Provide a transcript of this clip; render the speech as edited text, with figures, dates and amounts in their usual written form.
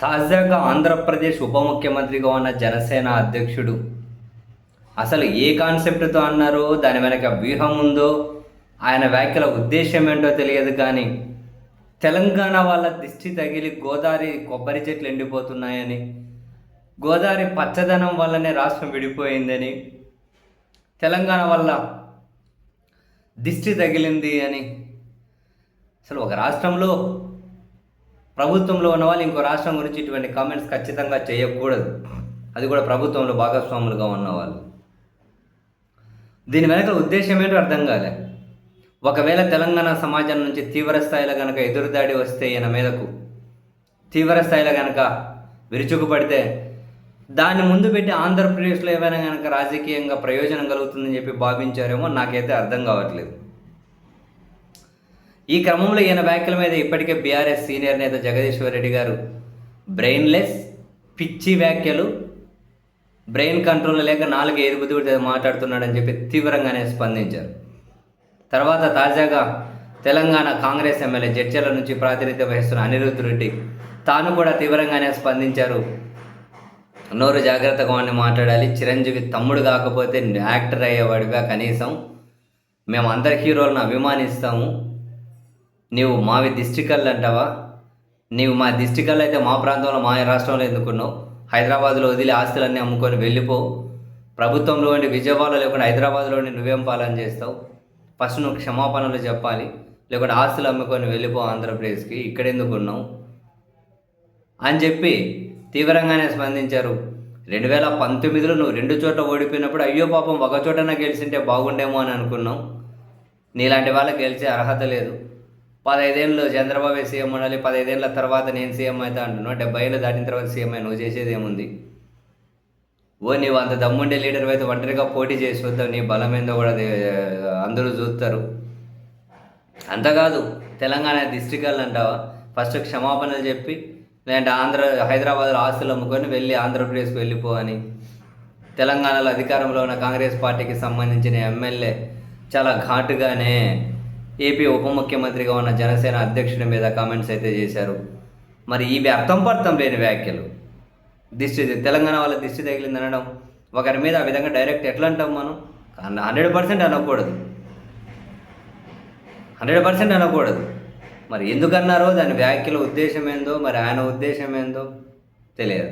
తాజాగా ఆంధ్రప్రదేశ్ ఉప ముఖ్యమంత్రిగా ఉన్న జనసేన అధ్యక్షుడు అసలు ఏ కాన్సెప్ట్తో అన్నారో, దాని వెనక వ్యూహం ఉందో, ఆయన వ్యాఖ్యల ఉద్దేశం ఏంటో తెలియదు. కానీ తెలంగాణ వాళ్ళ దిష్టి తగిలి గోదావరి కొబ్బరి చెట్లు ఎండిపోతున్నాయని, గోదావరి పచ్చదనం వల్లనే రాష్ట్రం విడిపోయిందని, తెలంగాణ వల్ల దిష్టి తగిలింది అని, అసలు ఒక రాష్ట్రంలో ప్రభుత్వంలో ఉన్న వాళ్ళు ఇంకో రాష్ట్రం గురించి ఇటువంటి కామెంట్స్ ఖచ్చితంగా చేయకూడదు. అది కూడా ప్రభుత్వంలో భాగస్వాములుగా ఉన్నవాళ్ళు. దీని వెనక ఉద్దేశం ఏంటో అర్థం కాలే. ఒకవేళ తెలంగాణ సమాజం నుంచి తీవ్ర స్థాయిలో కనుక ఎదురుదాడి వస్తే ఈయన మీదకు తీవ్ర స్థాయిలో కనుక విరుచుకుపడితే దాన్ని ముందు పెట్టి ఆంధ్రప్రదేశ్లో ఏమైనా కనుక రాజకీయంగా ప్రయోజనం కలుగుతుందని చెప్పి భావించారేమో, నాకైతే అర్థం కావట్లేదు. ఈ క్రమంలో ఈయన వ్యాఖ్యల మీద ఇప్పటికే బీఆర్ఎస్ సీనియర్ నేత జగదీశ్వర్ రెడ్డి గారు బ్రెయిన్లెస్, పిచ్చి వ్యాఖ్యలు, బ్రెయిన్ కంట్రోల్ లేక 4 బుద్ధి మాట్లాడుతున్నాడని చెప్పి తీవ్రంగానే స్పందించారు. తర్వాత తాజాగా తెలంగాణ కాంగ్రెస్ ఎమ్మెల్యే జడ్చర్ల నుంచి ప్రాతినిధ్యం వహిస్తున్న అనిరుద్ధ్ రెడ్డి తాను కూడా తీవ్రంగానే స్పందించారు. నోరు జాగ్రత్తగా వాడిని మాట్లాడాలి, చిరంజీవి తమ్ముడు కాకపోతే యాక్టర్ అయ్యేవాడిగా కనీసం మేము అందరి హీరోలను అభిమానిస్తాము, నీవు మావి దిష్టికల్లు అంటావా? నీవు మా దిష్టికల్లు అయితే మా ప్రాంతంలో మా రాష్ట్రంలో ఎందుకున్నావు? హైదరాబాద్లో వదిలి ఆస్తులన్నీ అమ్ముకొని వెళ్ళిపో. ప్రభుత్వంలో ఉండి విజయవాడలో లేకుండా హైదరాబాద్లో ఉండి నువ్వేం పాలన చేస్తావు? ఫస్ట్ నువ్వు క్షమాపణలు చెప్పాలి, లేకుంటే ఆస్తులు అమ్ముకొని వెళ్ళిపో ఆంధ్రప్రదేశ్కి, ఇక్కడెందుకున్నావు అని చెప్పి తీవ్రంగానే స్పందించారు. 2019లో నువ్వు 2 చోట్ల ఓడిపోయినప్పుడు అయ్యో పాపం ఒక చోటన గెలిచింటే బాగుండేమో అని అనుకున్నావు. నీలాంటి వాళ్ళకి గెలిచే అర్హత లేదు. 15 ఏళ్ళు చంద్రబాబు సీఎం ఉండాలి, 15 ఏళ్ళ తర్వాత నేను సీఎం అవుతా అంటున్నావు. 70 ఏళ్ళు దాటిన తర్వాత సీఎం అయి నువ్వు చేసేది ఏముంది? నీవు అంత దమ్ముండే లీడర్ అయితే ఒంటరిగా పోటీ చేసి వద్దావు, నీ బలం ఏందో కూడా అందరూ చూస్తారు. అంతకాదు తెలంగాణ డిస్ట్రిక్ట్ అంటావా? ఫస్ట్ క్షమాపణలు చెప్పి, లేదంటే హైదరాబాద్లో ఆస్తులు అమ్ముకొని వెళ్ళి ఆంధ్రప్రదేశ్కి వెళ్ళిపో అని తెలంగాణలో అధికారంలో ఉన్న కాంగ్రెస్ పార్టీకి సంబంధించిన ఎమ్మెల్యే చాలా ఘాటుగానే ఏపీ ఉప ముఖ్యమంత్రిగా ఉన్న జనసేన అధ్యక్షుడి మీద కామెంట్స్ అయితే చేశారు. మరి ఇవి అర్థం పర్థం లేని వ్యాఖ్యలు. తెలంగాణ వాళ్ళ దిష్టి తగిలింది అనడం, ఒకరి మీద ఆ విధంగా డైరెక్ట్ ఎట్లా అంటాం మనం? 100% అనకూడదు, 100% అనకూడదు. మరి ఎందుకన్నారో, దాని వ్యాఖ్యల ఉద్దేశం ఏందో, మరి ఆయన ఉద్దేశం ఏందో తెలియదు.